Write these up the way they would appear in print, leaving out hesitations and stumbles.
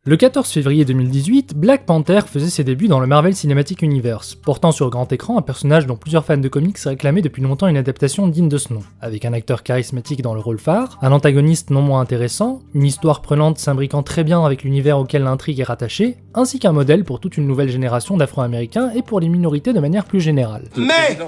Le 14 février 2018, Black Panther faisait ses débuts dans le Marvel Cinematic Universe, portant sur grand écran un personnage dont plusieurs fans de comics réclamaient depuis longtemps une adaptation digne de ce nom, avec un acteur charismatique dans le rôle phare, un antagoniste non moins intéressant, une histoire prenante s'imbriquant très bien avec l'univers auquel l'intrigue est rattachée, ainsi qu'un modèle pour toute une nouvelle génération d'Afro-Américains et pour les minorités de manière plus générale. Mais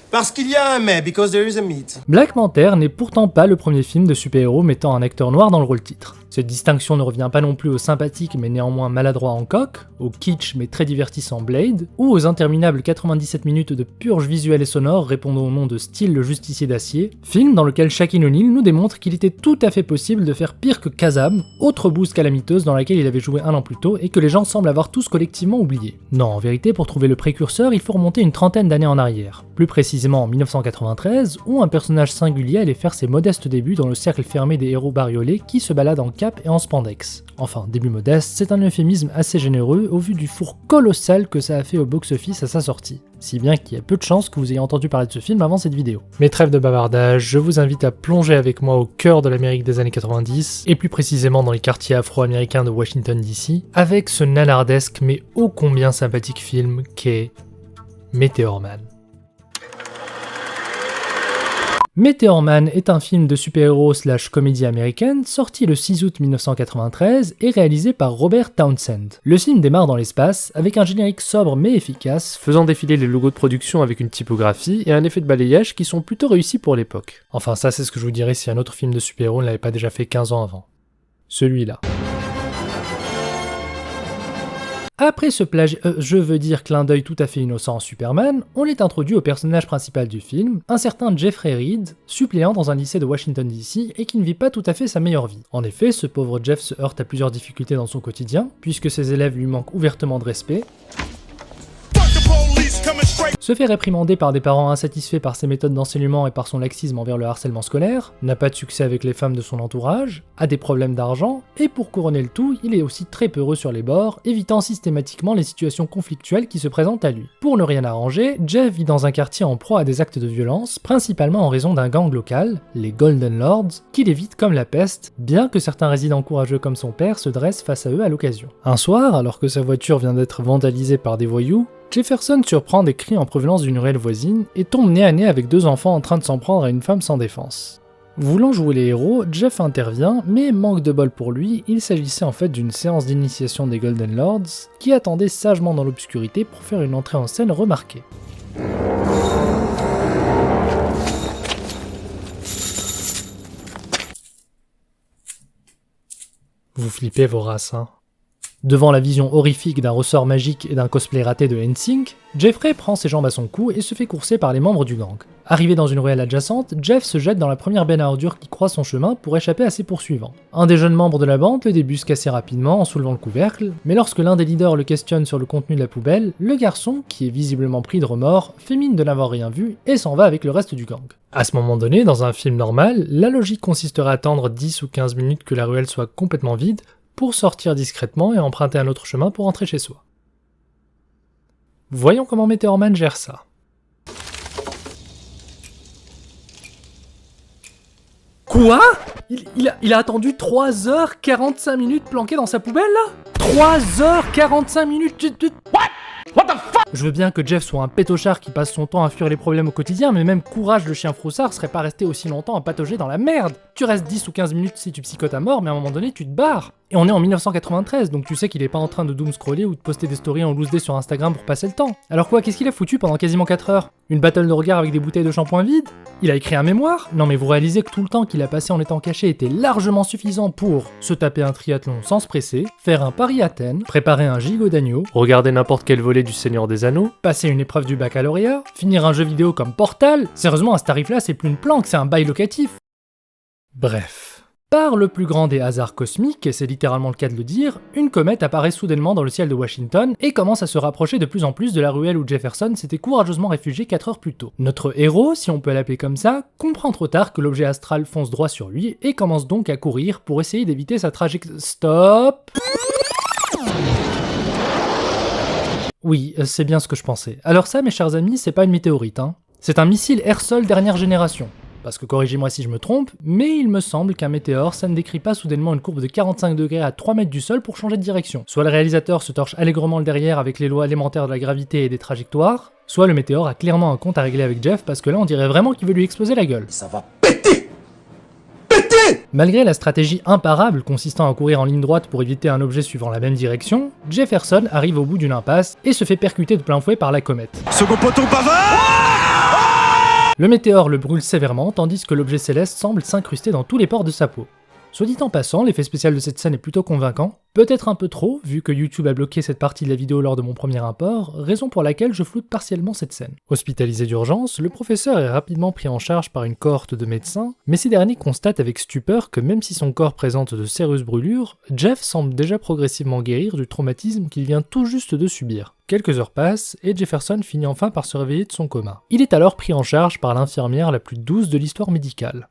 parce qu'il y a un mais, because there is a meat. Black Panther n'est pourtant pas le premier film de super-héros mettant un acteur noir dans le rôle titre. Cette distinction ne revient pas non plus au sympathique mais néanmoins maladroit Hancock, au kitsch mais très divertissant Blade, ou aux interminables 97 minutes de purge visuelle et sonore répondant au nom de Steel le justicier d'acier, film dans lequel Shaquille O'Neal nous démontre qu'il était tout à fait possible de faire pire que Kazam, autre bouse calamiteuse dans laquelle il avait joué un an plus tôt et que les gens semblent avoir tous collectivement oublié. Non, en vérité, pour trouver le précurseur, il faut remonter une trentaine d'années en arrière, plus précisément en 1993, où un personnage singulier allait faire ses modestes débuts dans le cercle fermé des héros bariolés qui se baladent en cap et en spandex. Enfin, début modeste, c'est un euphémisme assez généreux au vu du four colossal que ça a fait au box-office à sa sortie. Si bien qu'il y a peu de chances que vous ayez entendu parler de ce film avant cette vidéo. Mais trêve de bavardage, je vous invite à plonger avec moi au cœur de l'Amérique des années 90, et plus précisément dans les quartiers afro-américains de Washington DC, avec ce nanardesque mais ô combien sympathique film qu'est Meteor Man. Meteor Man est un film de super-héros / comédie américaine sorti le 6 août 1993 et réalisé par Robert Townsend. Le film démarre dans l'espace avec un générique sobre mais efficace, faisant défiler les logos de production avec une typographie et un effet de balayage qui sont plutôt réussis pour l'époque. Enfin ça c'est ce que je vous dirais si un autre film de super-héros ne l'avait pas déjà fait 15 ans avant. Celui-là. Après ce clin d'œil tout à fait innocent en Superman, on est introduit au personnage principal du film, un certain Jeffrey Reed, suppléant dans un lycée de Washington DC et qui ne vit pas tout à fait sa meilleure vie. En effet, ce pauvre Jeff se heurte à plusieurs difficultés dans son quotidien, puisque ses élèves lui manquent ouvertement de respect, se fait réprimander par des parents insatisfaits par ses méthodes d'enseignement et par son laxisme envers le harcèlement scolaire, n'a pas de succès avec les femmes de son entourage, a des problèmes d'argent, et pour couronner le tout, il est aussi très peureux sur les bords, évitant systématiquement les situations conflictuelles qui se présentent à lui. Pour ne rien arranger, Jeff vit dans un quartier en proie à des actes de violence, principalement en raison d'un gang local, les Golden Lords, qui l'évite comme la peste, bien que certains résidents courageux comme son père se dressent face à eux à l'occasion. Un soir, alors que sa voiture vient d'être vandalisée par des voyous, Jefferson surprend des cris en provenance d'une ruelle voisine et tombe nez à nez avec deux enfants en train de s'en prendre à une femme sans défense. Voulant jouer les héros, Jeff intervient, mais manque de bol pour lui, il s'agissait en fait d'une séance d'initiation des Golden Lords qui attendaient sagement dans l'obscurité pour faire une entrée en scène remarquée. Vous flippez vos races, hein. Devant la vision horrifique d'un ressort magique et d'un cosplay raté de NSYNC, Jeffrey prend ses jambes à son cou et se fait courser par les membres du gang. Arrivé dans une ruelle adjacente, Jeff se jette dans la première benne à ordures qui croise son chemin pour échapper à ses poursuivants. Un des jeunes membres de la bande le débusque assez rapidement en soulevant le couvercle, mais lorsque l'un des leaders le questionne sur le contenu de la poubelle, le garçon, qui est visiblement pris de remords, fait mine de n'avoir rien vu et s'en va avec le reste du gang. À ce moment donné, dans un film normal, la logique consisterait à attendre 10 ou 15 minutes que la ruelle soit complètement vide, pour sortir discrètement et emprunter un autre chemin pour rentrer chez soi. Voyons comment Meteor Man gère ça. Quoi ? Il a attendu 3h45 minutes planqué dans sa poubelle là ? 3h45 minutes. What the fuck ? Je veux bien que Jeff soit un pétochard qui passe son temps à fuir les problèmes au quotidien, mais même Courage le chien froussard serait pas resté aussi longtemps à patauger dans la merde. Tu restes 10 ou 15 minutes si tu psychotes à mort, mais à un moment donné tu te barres. Et on est en 1993, donc tu sais qu'il est pas en train de doom-scroller ou de poster des stories en loose day sur Instagram pour passer le temps. Alors quoi, qu'est-ce qu'il a foutu pendant quasiment 4 heures ? Une battle de regard avec des bouteilles de shampoing vides ? Il a écrit un mémoire ? Non mais vous réalisez que tout le temps qu'il a passé en étant caché était largement suffisant pour se taper un triathlon sans se presser, faire un Paris-Athènes, préparer un gigot d'agneau, regarder n'importe quel volet du Seigneur des Anneaux, passer une épreuve du baccalauréat, finir un jeu vidéo comme Portal. Sérieusement, à ce tarif-là, c'est plus une planque, c'est un bail locatif. Bref. Par le plus grand des hasards cosmiques, et c'est littéralement le cas de le dire, une comète apparaît soudainement dans le ciel de Washington et commence à se rapprocher de plus en plus de la ruelle où Jefferson s'était courageusement réfugié 4 heures plus tôt. Notre héros, si on peut l'appeler comme ça, comprend trop tard que l'objet astral fonce droit sur lui et commence donc à courir pour essayer d'éviter sa trajectoire. Stop! Oui, c'est bien ce que je pensais. Alors ça, mes chers amis, c'est pas une météorite, hein. C'est un missile air-sol dernière génération. parce que corrigez-moi si je me trompe, mais il me semble qu'un météore, ça ne décrit pas soudainement une courbe de 45 degrés à 3 mètres du sol pour changer de direction. Soit le réalisateur se torche allègrement le derrière avec les lois élémentaires de la gravité et des trajectoires, soit le météore a clairement un compte à régler avec Jeff parce que là on dirait vraiment qu'il veut lui exploser la gueule. Ça va péter! Péter! Malgré la stratégie imparable consistant à courir en ligne droite pour éviter un objet suivant la même direction, Jefferson arrive au bout d'une impasse et se fait percuter de plein fouet par la comète. Second poteau bavard! Le météore le brûle sévèrement tandis que l'objet céleste semble s'incruster dans tous les pores de sa peau. Soit dit en passant, l'effet spécial de cette scène est plutôt convaincant, peut-être un peu trop, vu que YouTube a bloqué cette partie de la vidéo lors de mon premier import, raison pour laquelle je floute partiellement cette scène. Hospitalisé d'urgence, le professeur est rapidement pris en charge par une cohorte de médecins, mais ces derniers constatent avec stupeur que même si son corps présente de sérieuses brûlures, Jeff semble déjà progressivement guérir du traumatisme qu'il vient tout juste de subir. Quelques heures passent, et Jefferson finit enfin par se réveiller de son coma. Il est alors pris en charge par l'infirmière la plus douce de l'histoire médicale.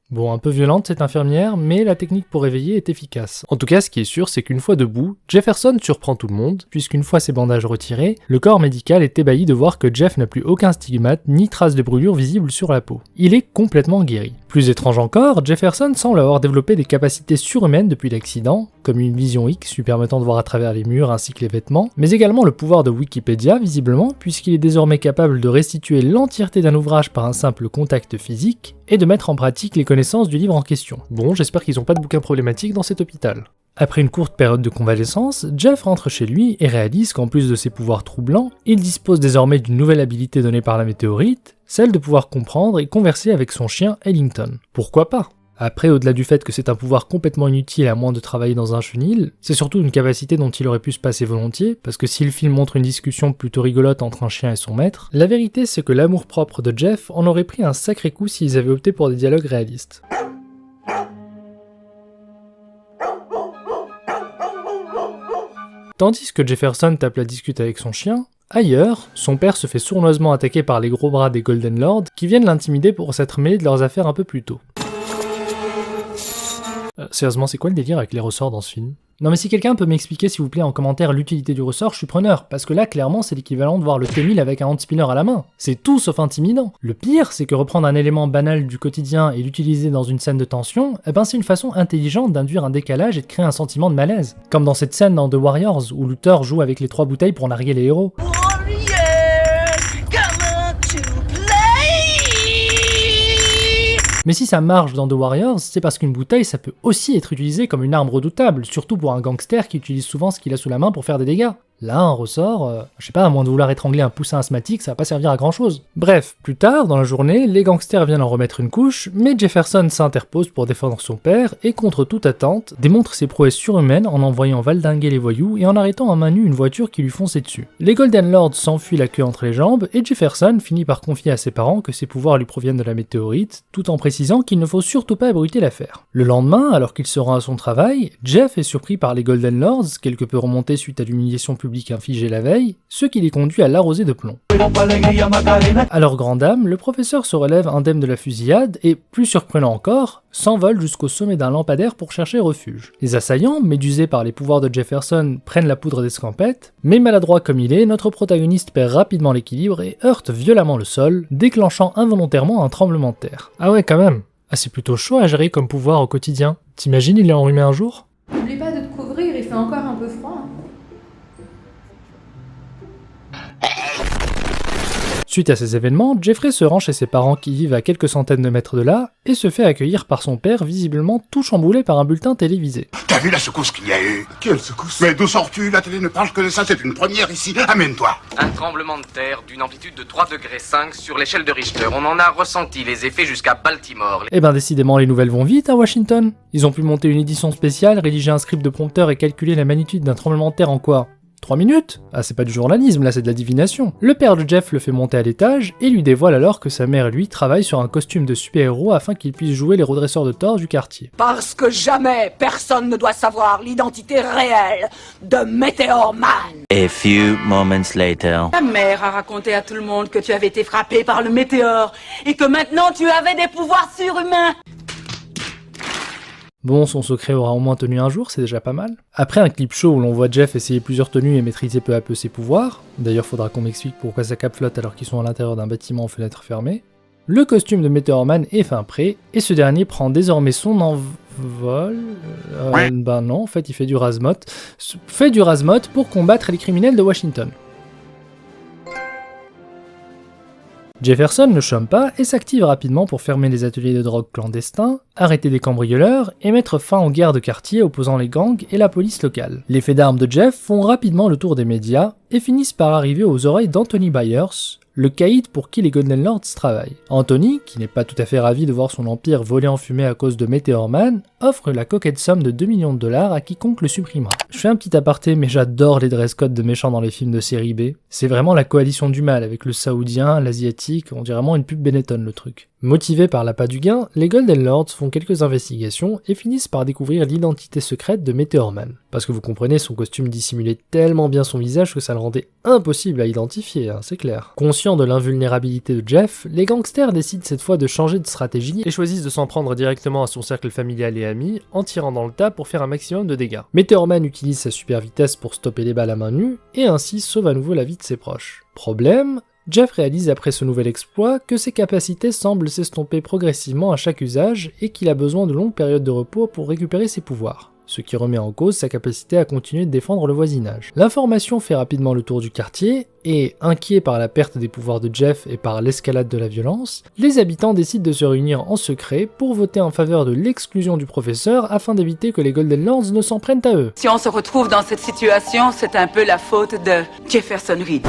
Bon, un peu violente cette infirmière, mais la technique pour réveiller est efficace. En tout cas, ce qui est sûr, c'est qu'une fois debout, Jefferson surprend tout le monde, puisqu'une fois ses bandages retirés, le corps médical est ébahi de voir que Jeff n'a plus aucun stigmate ni trace de brûlure visible sur la peau. Il est complètement guéri. Plus étrange encore, Jefferson semble avoir développé des capacités surhumaines depuis l'accident, comme une vision X lui permettant de voir à travers les murs ainsi que les vêtements, mais également le pouvoir de Wikipédia visiblement, puisqu'il est désormais capable de restituer l'entièreté d'un ouvrage par un simple contact physique, et de mettre en pratique les connaissances du livre en question. Bon, j'espère qu'ils n'ont pas de bouquins problématiques dans cet hôpital. Après une courte période de convalescence, Jeff rentre chez lui et réalise qu'en plus de ses pouvoirs troublants, il dispose désormais d'une nouvelle habilité donnée par la météorite, celle de pouvoir comprendre et converser avec son chien Ellington. Pourquoi pas ? Après, au-delà du fait que c'est un pouvoir complètement inutile à moins de travailler dans un chenil, c'est surtout une capacité dont il aurait pu se passer volontiers, parce que si le film montre une discussion plutôt rigolote entre un chien et son maître, la vérité c'est que l'amour-propre de Jeff en aurait pris un sacré coup s'ils avaient opté pour des dialogues réalistes. Tandis que Jefferson tape la discute avec son chien, ailleurs, son père se fait sournoisement attaquer par les gros bras des Golden Lords qui viennent l'intimider pour s'être mêlé de leurs affaires un peu plus tôt. Sérieusement, c'est quoi le délire avec les ressorts dans ce film ? Non mais si quelqu'un peut m'expliquer s'il vous plaît en commentaire l'utilité du ressort, je suis preneur, parce que là clairement c'est l'équivalent de voir le T1000 avec un hand-spinner à la main. C'est tout sauf intimidant. Le pire, c'est que reprendre un élément banal du quotidien et l'utiliser dans une scène de tension, c'est une façon intelligente d'induire un décalage et de créer un sentiment de malaise. Comme dans cette scène dans The Warriors, où Luther joue avec les 3 bouteilles pour narguer les héros. Mais si ça marche dans The Warriors, c'est parce qu'une bouteille ça peut aussi être utilisé comme une arme redoutable, surtout pour un gangster qui utilise souvent ce qu'il a sous la main pour faire des dégâts. Là, un ressort, je sais pas, à moins de vouloir étrangler un poussin asthmatique, ça va pas servir à grand chose. Bref, plus tard, dans la journée, les gangsters viennent en remettre une couche, mais Jefferson s'interpose pour défendre son père et, contre toute attente, démontre ses prouesses surhumaines en envoyant valdinguer les voyous et en arrêtant à main nue une voiture qui lui fonçait dessus. Les Golden Lords s'enfuient la queue entre les jambes et Jefferson finit par confier à ses parents que ses pouvoirs lui proviennent de la météorite, tout en précisant qu'il ne faut surtout pas ébruiter l'affaire. Le lendemain, alors qu'il se rend à son travail, Jeff est surpris par les Golden Lords, quelque peu remontés suite à l'humiliation publique infligée la veille, ce qui les conduit à l'arroser de plomb. À leur grande dame, le professeur se relève indemne de la fusillade et, plus surprenant encore, s'envole jusqu'au sommet d'un lampadaire pour chercher refuge. Les assaillants, médusés par les pouvoirs de Jefferson, prennent la poudre d'escampette, mais maladroit comme il est, notre protagoniste perd rapidement l'équilibre et heurte violemment le sol, déclenchant involontairement un tremblement de terre. Ah ouais, quand même. Ah, c'est plutôt chaud à gérer comme pouvoir au quotidien. T'imagines, il est enrhumé un jour ? N'oublie pas de te couvrir, il fait encore un peu froid. Suite à ces événements, Jeffrey se rend chez ses parents qui vivent à quelques centaines de mètres de là et se fait accueillir par son père visiblement tout chamboulé par un bulletin télévisé. T'as vu la secousse qu'il y a eu? Quelle secousse? Mais d'où sors-tu? La télé ne parle que de ça, c'est une première ici. Amène-toi. Un tremblement de terre d'une amplitude de 3,5 degrés sur l'échelle de Richter. On en a ressenti les effets jusqu'à Baltimore. Eh ben décidément les nouvelles vont vite à Washington. Ils ont pu monter une édition spéciale, rédiger un script de prompteur et calculer la magnitude d'un tremblement de terre en quoi ? 3 minutes ? Ah, c'est pas du journalisme, là c'est de la divination. Le père de Jeff le fait monter à l'étage et lui dévoile alors que sa mère lui travaille sur un costume de super-héros afin qu'il puisse jouer les redresseurs de tort du quartier. Parce que jamais personne ne doit savoir l'identité réelle de Meteor Man. A few moments later. Ta mère a raconté à tout le monde que tu avais été frappé par le météore et que maintenant tu avais des pouvoirs surhumains. Bon, son secret aura au moins tenu un jour, c'est déjà pas mal. Après un clip show où l'on voit Jeff essayer plusieurs tenues et maîtriser peu à peu ses pouvoirs, d'ailleurs faudra qu'on m'explique pourquoi sa cape flotte alors qu'ils sont à l'intérieur d'un bâtiment aux fenêtres fermées, le costume de Meteor Man est fin prêt, et ce dernier prend désormais son envol... Ben non, en fait il fait du razmot. Fait du razmot pour combattre les criminels de Washington. Jefferson ne chôme pas et s'active rapidement pour fermer les ateliers de drogue clandestins, arrêter des cambrioleurs et mettre fin aux guerres de quartier opposant les gangs et la police locale. Les faits d'armes de Jeff font rapidement le tour des médias et finissent par arriver aux oreilles d'Anthony Byers, le caïd pour qui les Golden Lords travaillent. Anthony, qui n'est pas tout à fait ravi de voir son empire voler en fumée à cause de Meteor Man, offre la coquette somme de 2 millions de dollars à quiconque le supprimera. Je fais un petit aparté, mais j'adore les dress codes de méchants dans les films de série B. C'est vraiment la coalition du mal avec le saoudien, l'asiatique, on dirait vraiment une pub Benetton le truc. Motivés par l'appât du gain, les Golden Lords font quelques investigations et finissent par découvrir l'identité secrète de Meteor Man. Parce que vous comprenez, son costume dissimulait tellement bien son visage que ça le rendait impossible à identifier, hein, c'est clair. Conscients de l'invulnérabilité de Jeff, les gangsters décident cette fois de changer de stratégie et choisissent de s'en prendre directement à son cercle familial et amis en tirant dans le tas pour faire un maximum de dégâts. Meteor Man utilise sa super vitesse pour stopper les balles à main nue et ainsi sauve à nouveau la vie de ses proches. Problème, Jeff réalise après ce nouvel exploit que ses capacités semblent s'estomper progressivement à chaque usage et qu'il a besoin de longues périodes de repos pour récupérer ses pouvoirs, ce qui remet en cause sa capacité à continuer de défendre le voisinage. L'information fait rapidement le tour du quartier et, inquiets par la perte des pouvoirs de Jeff et par l'escalade de la violence, les habitants décident de se réunir en secret pour voter en faveur de l'exclusion du professeur afin d'éviter que les Golden Lords ne s'en prennent à eux. Si on se retrouve dans cette situation, c'est un peu la faute de Jefferson Reed.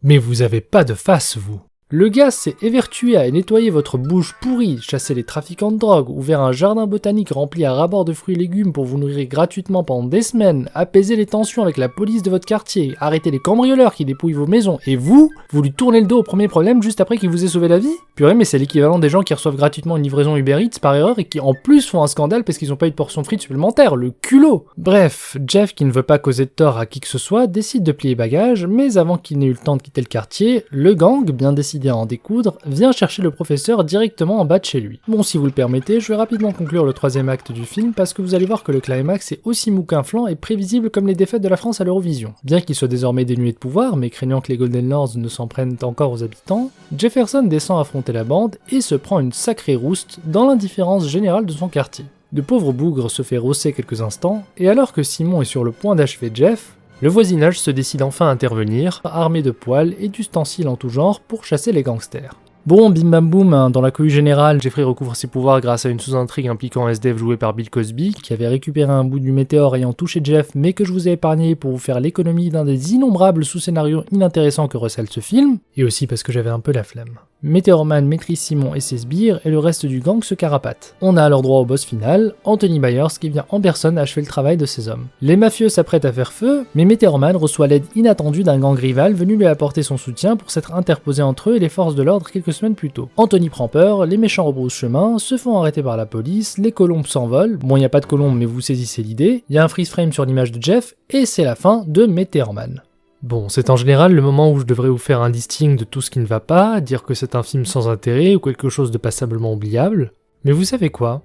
Mais vous avez pas de face, vous. Le gars s'est évertué à nettoyer votre bouche pourrie, chasser les trafiquants de drogue, ouvert un jardin botanique rempli à ras-bord de fruits et légumes pour vous nourrir gratuitement pendant des semaines, apaiser les tensions avec la police de votre quartier, arrêter les cambrioleurs qui dépouillent vos maisons, et vous lui tournez le dos au premier problème juste après qu'il vous ait sauvé la vie? Purée, mais c'est l'équivalent des gens qui reçoivent gratuitement une livraison Uber Eats par erreur et qui en plus font un scandale parce qu'ils ont pas eu de portion frite supplémentaire, le culot! Bref, Jeff, qui ne veut pas causer de tort à qui que ce soit, décide de plier bagages, mais avant qu'il n'ait eu le temps de quitter le quartier, le gang, bien décidé à en découdre, vient chercher le professeur directement en bas de chez lui. Bon, si vous le permettez, je vais rapidement conclure le troisième acte du film parce que vous allez voir que le climax est aussi mou qu'inflant et prévisible comme les défaites de la France à l'Eurovision. Bien qu'il soit désormais dénué de pouvoir, mais craignant que les Golden Lords ne s'en prennent encore aux habitants, Jefferson descend affronter la bande et se prend une sacrée rouste dans l'indifférence générale de son quartier. Le pauvre bougre se fait rosser quelques instants, et alors que Simon est sur le point d'achever Jeff, le voisinage se décide enfin à intervenir, armé de poils et d'ustensiles en tout genre pour chasser les gangsters. Bon, bim bam boum, hein, dans la cohue générale, Jeffrey recouvre ses pouvoirs grâce à une sous-intrigue impliquant SDF joué par Bill Cosby, qui avait récupéré un bout du météore ayant touché Jeff, mais que je vous ai épargné pour vous faire l'économie d'un des innombrables sous-scénarios inintéressants que recèle ce film, et aussi parce que j'avais un peu la flemme. Meteor Man maîtrise Simon et ses sbires, et le reste du gang se carapate. On a alors droit au boss final, Anthony Byers, qui vient en personne achever le travail de ses hommes. Les mafieux s'apprêtent à faire feu, mais Meteor Man reçoit l'aide inattendue d'un gang rival venu lui apporter son soutien pour s'être interposé entre eux et les forces de l'ordre quelques semaines plus tôt. Anthony prend peur, les méchants rebroussent chemin, se font arrêter par la police, les colombes s'envolent, bon y a pas de colombes mais vous saisissez l'idée, y a un freeze frame sur l'image de Jeff, et c'est la fin de Meteor Man. Bon, c'est en général le moment où je devrais vous faire un listing de tout ce qui ne va pas, dire que c'est un film sans intérêt ou quelque chose de passablement oubliable, mais vous savez quoi?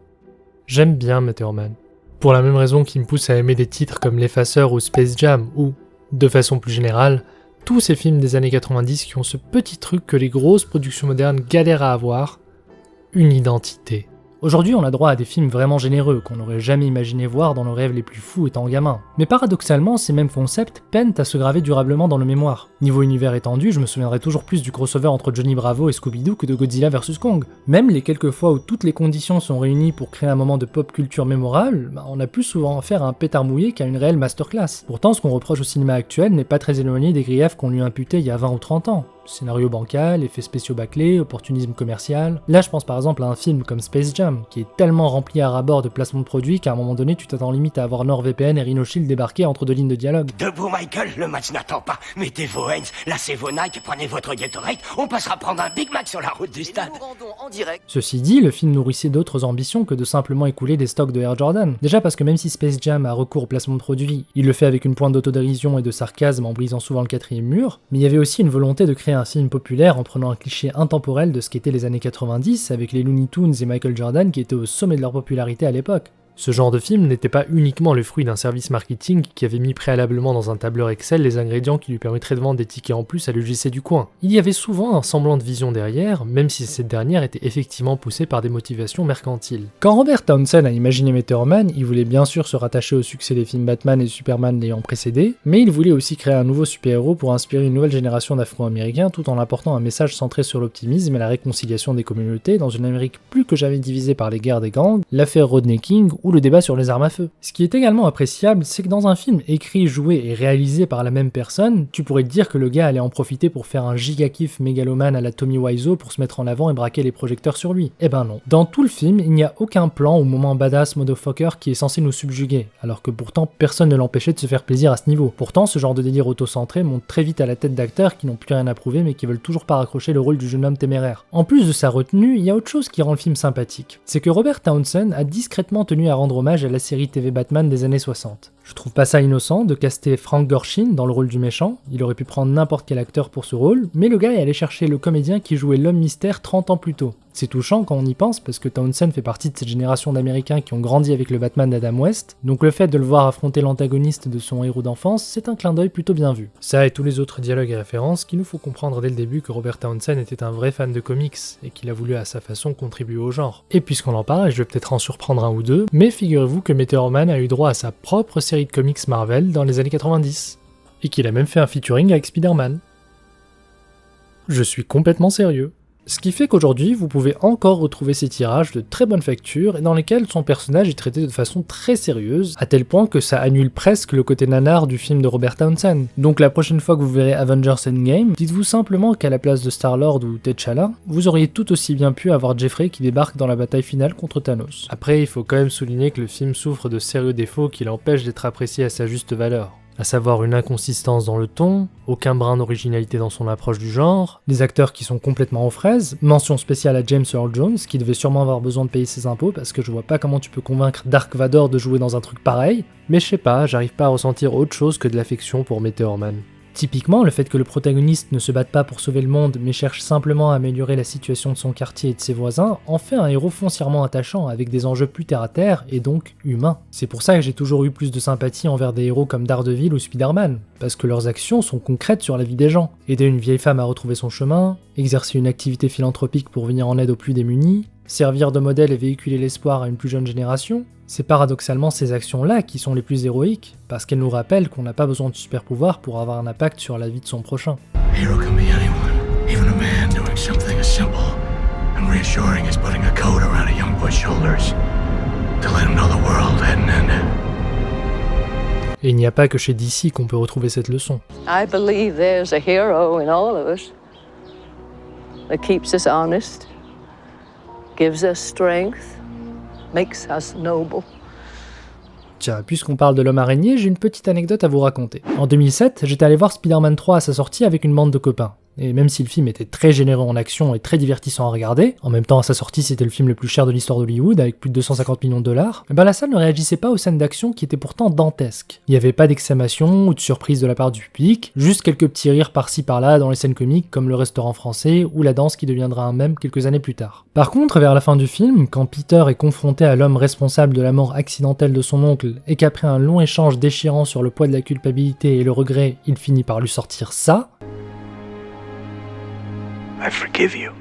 J'aime bien Meteor Man. Pour la même raison qui me pousse à aimer des titres comme L'Effaceur ou Space Jam, ou, de façon plus générale, tous ces films des années 90 qui ont ce petit truc que les grosses productions modernes galèrent à avoir, une identité. Aujourd'hui, on a droit à des films vraiment généreux qu'on n'aurait jamais imaginé voir dans nos rêves les plus fous étant gamin. Mais paradoxalement, ces mêmes concepts peinent à se graver durablement dans nos mémoires. Niveau univers étendu, je me souviendrai toujours plus du crossover entre Johnny Bravo et Scooby-Doo que de Godzilla vs Kong. Même les quelques fois où toutes les conditions sont réunies pour créer un moment de pop culture mémorable, on a plus souvent affaire à un pétard mouillé qu'à une réelle masterclass. Pourtant, ce qu'on reproche au cinéma actuel n'est pas très éloigné des griefs qu'on lui imputait il y a 20 ou 30 ans. Scénario bancal, effets spéciaux bâclés, opportunisme commercial. Là, je pense par exemple à un film comme Space Jam, qui est tellement rempli à ras-bord de placements de produits qu'à un moment donné, tu t'attends limite à avoir NordVPN et Rhino Shield débarquer entre deux lignes de dialogue. Debout, Michael, le match n'attend pas. Mettez vos hands, lacez vos Nike, prenez votre Gatorade, on passera prendre un Big Mac sur la route du stade. Ceci dit, le film nourrissait d'autres ambitions que de simplement écouler des stocks de Air Jordan. Déjà parce que même si Space Jam a recours au placement de produits, il le fait avec une pointe d'autodérision et de sarcasme en brisant souvent le quatrième mur, mais il y avait aussi une volonté de créer un film populaire en prenant un cliché intemporel de ce qu'étaient les années 90 avec les Looney Tunes et Michael Jordan qui étaient au sommet de leur popularité à l'époque. Ce genre de film n'était pas uniquement le fruit d'un service marketing qui avait mis préalablement dans un tableur Excel les ingrédients qui lui permettraient de vendre des tickets en plus à l'UGC du coin. Il y avait souvent un semblant de vision derrière, même si cette dernière était effectivement poussée par des motivations mercantiles. Quand Robert Townsend a imaginé Meteor Man, il voulait bien sûr se rattacher au succès des films Batman et Superman l'ayant précédé, mais il voulait aussi créer un nouveau super-héros pour inspirer une nouvelle génération d'Afro-Américains tout en apportant un message centré sur l'optimisme et la réconciliation des communautés dans une Amérique plus que jamais divisée par les guerres des gangs, l'affaire Rodney King ou le débat sur les armes à feu. Ce qui est également appréciable, c'est que dans un film écrit, joué et réalisé par la même personne, tu pourrais te dire que le gars allait en profiter pour faire un giga kiff mégalomane à la Tommy Wiseau pour se mettre en avant et braquer les projecteurs sur lui. Eh ben non. Dans tout le film, il n'y a aucun plan ou moment badass motherfucker qui est censé nous subjuguer, alors que pourtant personne ne l'empêchait de se faire plaisir à ce niveau. Pourtant, ce genre de délire auto-centré monte très vite à la tête d'acteurs qui n'ont plus rien à prouver mais qui veulent toujours pas raccrocher le rôle du jeune homme téméraire. En plus de sa retenue, il y a autre chose qui rend le film sympathique. C'est que Robert Townsend a discrètement tenu à rendre hommage à la série TV Batman des années 60. Je trouve pas ça innocent de caster Frank Gorshin dans le rôle du méchant, il aurait pu prendre n'importe quel acteur pour ce rôle, mais le gars est allé chercher le comédien qui jouait l'homme mystère 30 ans plus tôt. C'est touchant quand on y pense parce que Townsend fait partie de cette génération d'Américains qui ont grandi avec le Batman d'Adam West, donc le fait de le voir affronter l'antagoniste de son héros d'enfance, c'est un clin d'œil plutôt bien vu. Ça et tous les autres dialogues et références qui nous font comprendre dès le début que Robert Townsend était un vrai fan de comics et qu'il a voulu à sa façon contribuer au genre. Et puisqu'on en parle, je vais peut-être en surprendre un ou deux, mais figurez-vous que Meteor Man a eu droit à sa propre série de comics Marvel dans les années 90, et qu'il a même fait un featuring avec Spider-Man. Je suis complètement sérieux. Ce qui fait qu'aujourd'hui, vous pouvez encore retrouver ces tirages de très bonne facture et dans lesquels son personnage est traité de façon très sérieuse, à tel point que ça annule presque le côté nanar du film de Robert Townsend. Donc la prochaine fois que vous verrez Avengers Endgame, dites-vous simplement qu'à la place de Star-Lord ou T'Challa, vous auriez tout aussi bien pu avoir Jeffrey qui débarque dans la bataille finale contre Thanos. Après, il faut quand même souligner que le film souffre de sérieux défauts qui l'empêchent d'être apprécié à sa juste valeur. À savoir une inconsistance dans le ton, aucun brin d'originalité dans son approche du genre, des acteurs qui sont complètement aux fraises, mention spéciale à James Earl Jones qui devait sûrement avoir besoin de payer ses impôts parce que je vois pas comment tu peux convaincre Dark Vador de jouer dans un truc pareil, mais je sais pas, j'arrive pas à ressentir autre chose que de l'affection pour Meteor Man. Typiquement, le fait que le protagoniste ne se batte pas pour sauver le monde mais cherche simplement à améliorer la situation de son quartier et de ses voisins en fait un héros foncièrement attachant avec des enjeux plus terre-à-terre et donc humains. C'est pour ça que j'ai toujours eu plus de sympathie envers des héros comme Daredevil ou Spider-Man, parce que leurs actions sont concrètes sur la vie des gens. Aider une vieille femme à retrouver son chemin, exercer une activité philanthropique pour venir en aide aux plus démunis, servir de modèle et véhiculer l'espoir à une plus jeune génération, c'est paradoxalement ces actions-là qui sont les plus héroïques, parce qu'elles nous rappellent qu'on n'a pas besoin de super pouvoirs pour avoir un impact sur la vie de son prochain. Hero can be anyone, even a man doing something as simple and reassuring as putting a coat around a young boy's shoulders to let him know the world hadn't ended. Et il n'y a pas que chez DC qu'on peut retrouver cette leçon. I believe there's a hero in all of us that keeps us honest, gives us strength, makes us noble. Tiens, puisqu'on parle de l'homme araignée, j'ai une petite anecdote à vous raconter. En 2007, j'étais allé voir Spider-Man 3 à sa sortie avec une bande de copains. Et même si le film était très généreux en action et très divertissant à regarder, en même temps à sa sortie c'était le film le plus cher de l'histoire d'Hollywood avec plus de 250 millions de dollars, et ben la salle ne réagissait pas aux scènes d'action qui étaient pourtant dantesques. Il n'y avait pas d'exclamation ou de surprise de la part du public, juste quelques petits rires par-ci par-là dans les scènes comiques comme le restaurant français ou la danse qui deviendra un mème quelques années plus tard. Par contre, vers la fin du film, quand Peter est confronté à l'homme responsable de la mort accidentelle de son oncle et qu'après un long échange déchirant sur le poids de la culpabilité et le regret, il finit par lui sortir ça, I forgive you.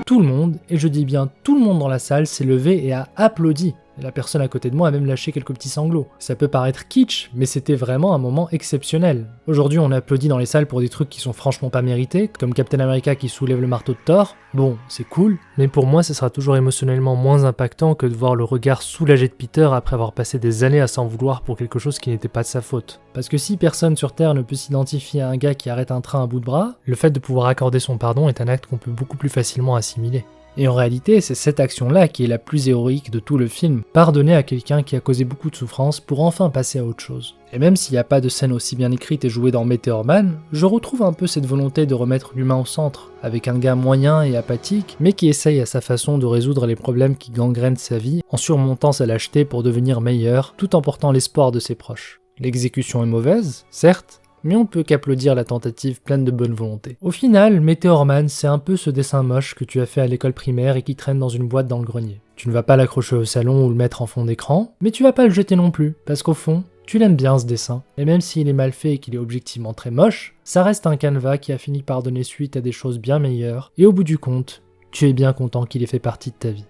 tout le monde, et je dis bien tout le monde dans la salle, s'est levé et a applaudi. Et la personne à côté de moi a même lâché quelques petits sanglots. Ça peut paraître kitsch, mais c'était vraiment un moment exceptionnel. Aujourd'hui, on applaudit dans les salles pour des trucs qui sont franchement pas mérités, comme Captain America qui soulève le marteau de Thor. Bon, c'est cool, mais pour moi, ce sera toujours émotionnellement moins impactant que de voir le regard soulagé de Peter après avoir passé des années à s'en vouloir pour quelque chose qui n'était pas de sa faute. Parce que si personne sur Terre ne peut s'identifier à un gars qui arrête un train à bout de bras, le fait de pouvoir accorder son pardon est un acte qu'on peut beaucoup plus facilement assimiler. Et en réalité, c'est cette action-là qui est la plus héroïque de tout le film, pardonner à quelqu'un qui a causé beaucoup de souffrance pour enfin passer à autre chose. Et même s'il n'y a pas de scène aussi bien écrite et jouée dans Meteor Man, je retrouve un peu cette volonté de remettre l'humain au centre, avec un gars moyen et apathique, mais qui essaye à sa façon de résoudre les problèmes qui gangrènent sa vie, en surmontant sa lâcheté pour devenir meilleur, tout en portant l'espoir de ses proches. L'exécution est mauvaise, certes, mais on peut qu'applaudir la tentative pleine de bonne volonté. Au final, Meteor Man, c'est un peu ce dessin moche que tu as fait à l'école primaire et qui traîne dans une boîte dans le grenier. Tu ne vas pas l'accrocher au salon ou le mettre en fond d'écran, mais tu vas pas le jeter non plus, parce qu'au fond, tu l'aimes bien ce dessin. Et même s'il est mal fait et qu'il est objectivement très moche, ça reste un canevas qui a fini par donner suite à des choses bien meilleures, et au bout du compte, tu es bien content qu'il ait fait partie de ta vie.